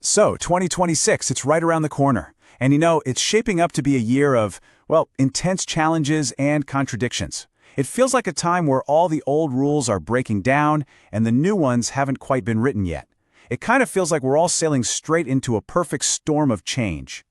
So, 2026, it's right around the corner. And it's shaping up to be a year of, well, intense challenges and contradictions. It feels like a time where all the old rules are breaking down and the new ones haven't quite been written yet. It kind of feels like we're all sailing straight into a perfect storm of change.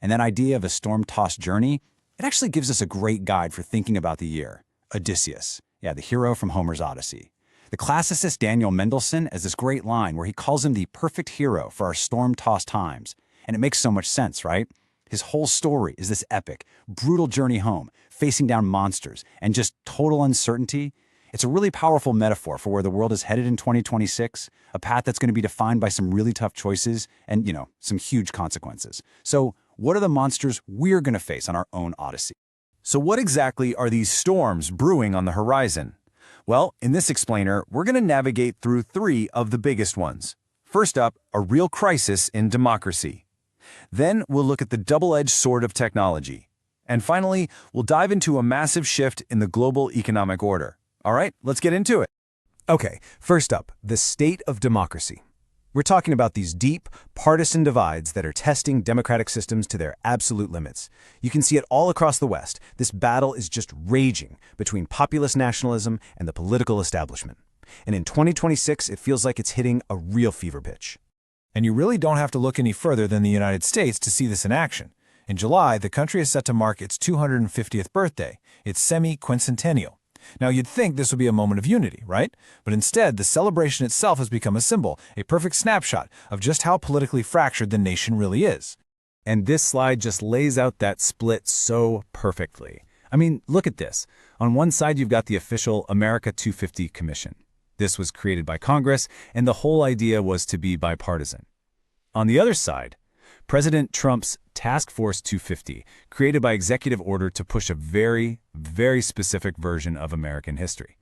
And that idea of a storm-tossed journey, it actually gives us a great guide for thinking about the year. Odysseus, the hero from Homer's Odyssey. The classicist Daniel Mendelssohn has this great line where he calls him the perfect hero for our storm-tossed times. And it makes so much sense, right? His whole story is this epic, brutal journey home, facing down monsters, and just total uncertainty. It's a really powerful metaphor for where the world is headed in 2026, a path that's going to be defined by some really tough choices and, some huge consequences. So, what are the monsters we're going to face on our own Odyssey? So what exactly are these storms brewing on the horizon? Well, in this explainer, we're going to navigate through three of the biggest ones. First up, a real crisis in democracy. Then we'll look at the double-edged sword of technology. And finally, we'll dive into a massive shift in the global economic order. All right, let's get into it. Okay, first up, the state of democracy. We're talking about these deep, partisan divides that are testing democratic systems to their absolute limits. You can see it all across the West. This battle is just raging between populist nationalism and the political establishment. And in 2026, it feels like it's hitting a real fever pitch. And you really don't have to look any further than the United States to see this in action. In July, the country is set to mark its 250th birthday, its semi-quincentennial. Now, you'd think this would be a moment of unity, right? But instead, the celebration itself has become a symbol, a perfect snapshot of just how politically fractured the nation really is. And this slide just lays out that split so perfectly. I mean, look at this. On one side, you've got the official America 250 Commission. This was created by Congress, and the whole idea was to be bipartisan. On the other side, President Trump's Task Force 250, created by executive order to push a very, very specific version of American history.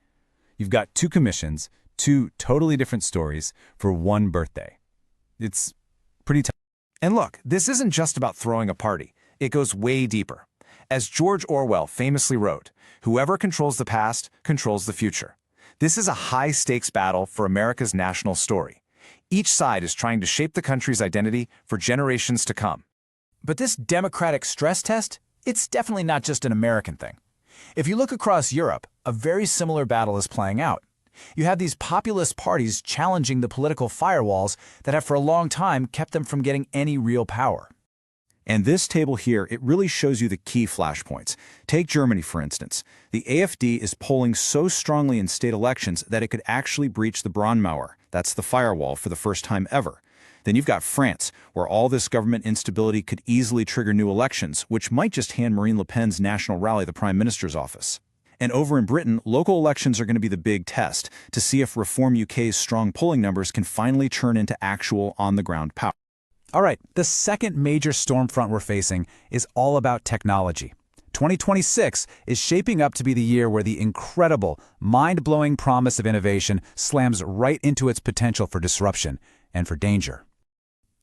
You've got two commissions, two totally different stories for one birthday. It's pretty tough. And look, this isn't just about throwing a party. It goes way deeper. As George Orwell famously wrote, "Whoever controls the past controls the future." This is a high-stakes battle for America's national story. Each side is trying to shape the country's identity for generations to come. But this democratic stress test, it's definitely not just an American thing. If you look across Europe, a very similar battle is playing out. You have these populist parties challenging the political firewalls that have for a long time kept them from getting any real power. And this table here, it really shows you the key flashpoints. Take Germany, for instance. The AfD is polling so strongly in state elections that it could actually breach the Braunmauer, that's the firewall, for the first time ever. Then you've got France, where all this government instability could easily trigger new elections, which might just hand Marine Le Pen's national rally the Prime Minister's office. And over in Britain, local elections are going to be the big test to see if Reform UK's strong polling numbers can finally turn into actual on-the-ground power. All right, the second major storm front we're facing is all about technology. 2026 is shaping up to be the year where the incredible, mind-blowing promise of innovation slams right into its potential for disruption and for danger.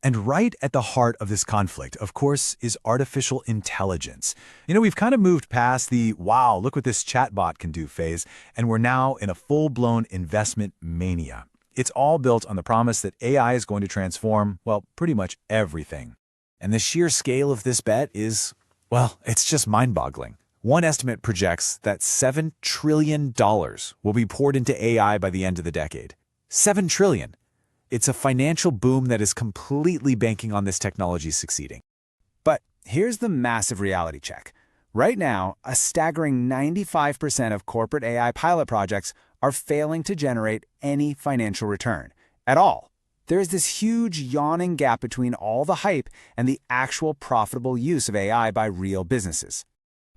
And right at the heart of this conflict, of course, is artificial intelligence. We've kind of moved past the, wow, look what this chatbot can do phase, and we're now in a full-blown investment mania. It's all built on the promise that AI is going to transform, well, pretty much everything. And the sheer scale of this bet is, well, it's just mind-boggling. One estimate projects that $7 trillion will be poured into AI by the end of the decade. $7 trillion. It's a financial boom that is completely banking on this technology succeeding. But here's the massive reality check. Right now, a staggering 95% of corporate AI pilot projects are failing to generate any financial return at all. There is this huge yawning gap between all the hype and the actual profitable use of AI by real businesses.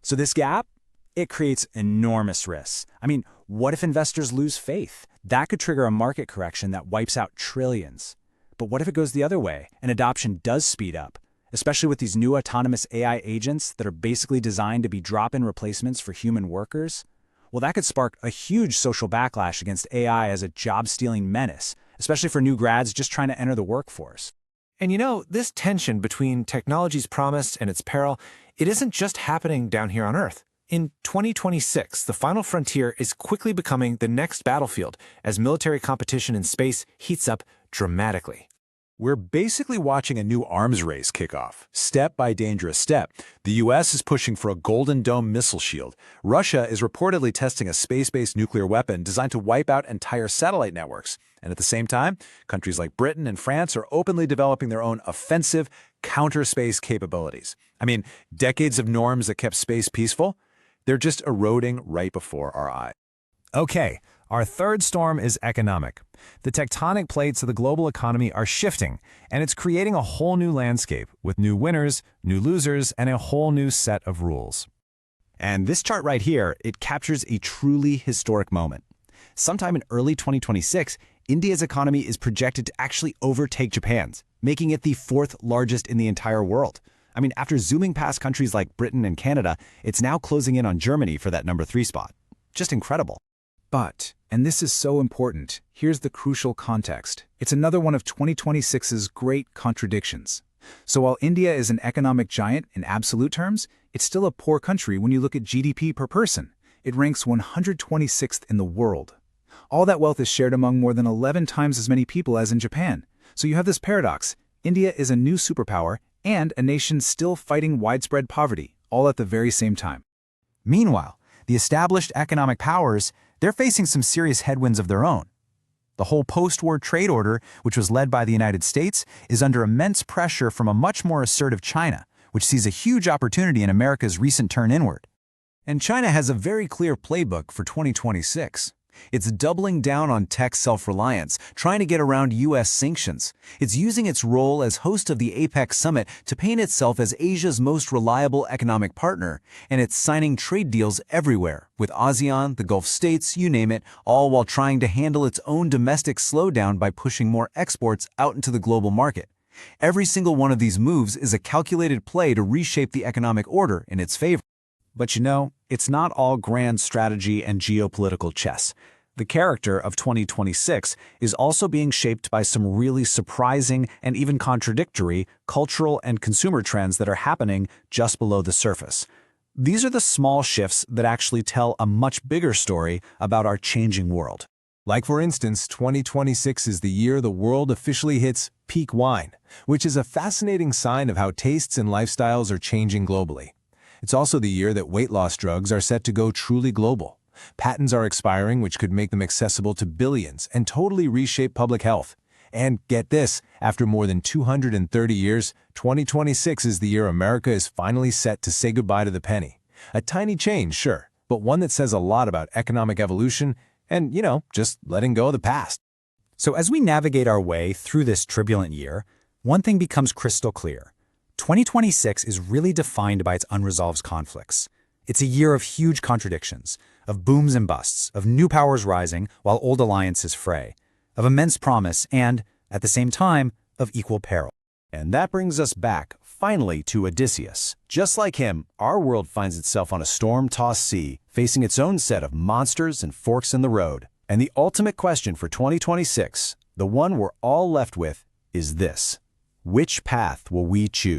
So this gap, it creates enormous risks. I mean, what if investors lose faith? That could trigger a market correction that wipes out trillions. But what if it goes the other way and adoption does speed up, especially with these new autonomous AI agents that are basically designed to be drop-in replacements for human workers? Well, that could spark a huge social backlash against AI as a job-stealing menace, especially for new grads just trying to enter the workforce. And this tension between technology's promise and its peril, it isn't just happening down here on Earth. In 2026, the final frontier is quickly becoming the next battlefield as military competition in space heats up dramatically. We're basically watching a new arms race kick off, step by dangerous step. The US is pushing for a Golden Dome missile shield. Russia is reportedly testing a space-based nuclear weapon designed to wipe out entire satellite networks. And at the same time, countries like Britain and France are openly developing their own offensive counter-space capabilities. I mean, decades of norms that kept space peaceful, they're just eroding right before our eyes. Okay, our third storm is economic. The tectonic plates of the global economy are shifting, and it's creating a whole new landscape with new winners, new losers, and a whole new set of rules. And this chart right here, it captures a truly historic moment. Sometime in early 2026, India's economy is projected to actually overtake Japan's, making it the fourth largest in the entire world. I mean, after zooming past countries like Britain and Canada, it's now closing in on Germany for that number 3 spot. Just incredible. But, and this is so important, here's the crucial context. It's another one of 2026's great contradictions. So while India is an economic giant in absolute terms, it's still a poor country when you look at GDP per person. It ranks 126th in the world. All that wealth is shared among more than 11 times as many people as in Japan. So you have this paradox. India is a new superpower and a nation still fighting widespread poverty, all at the very same time. Meanwhile, the established economic powers, they're facing some serious headwinds of their own. The whole post-war trade order, which was led by the United States, is under immense pressure from a much more assertive China, which sees a huge opportunity in America's recent turn inward. And China has a very clear playbook for 2026. It's doubling down on tech self-reliance, trying to get around U.S. sanctions. It's using its role as host of the APEC summit to paint itself as Asia's most reliable economic partner, and it's signing trade deals everywhere, with ASEAN, the Gulf states, you name it, all while trying to handle its own domestic slowdown by pushing more exports out into the global market. Every single one of these moves is a calculated play to reshape the economic order in its favor. But you know, it's not all grand strategy and geopolitical chess. The character of 2026 is also being shaped by some really surprising and even contradictory cultural and consumer trends that are happening just below the surface. These are the small shifts that actually tell a much bigger story about our changing world. Like, for instance, 2026 is the year the world officially hits peak wine, which is a fascinating sign of how tastes and lifestyles are changing globally. It's also the year that weight loss drugs are set to go truly global. Patents are expiring, which could make them accessible to billions and totally reshape public health. And get this, after more than 230 years, 2026 is the year America is finally set to say goodbye to the penny. A tiny change, sure, but one that says a lot about economic evolution and, just letting go of the past. So as we navigate our way through this turbulent year, one thing becomes crystal clear. 2026 is really defined by its unresolved conflicts. It's a year of huge contradictions, of booms and busts, of new powers rising while old alliances fray, of immense promise and, at the same time, of equal peril. And that brings us back, finally, to Odysseus. Just like him, our world finds itself on a storm-tossed sea, facing its own set of monsters and forks in the road. And the ultimate question for 2026, the one we're all left with, is this: which path will we choose?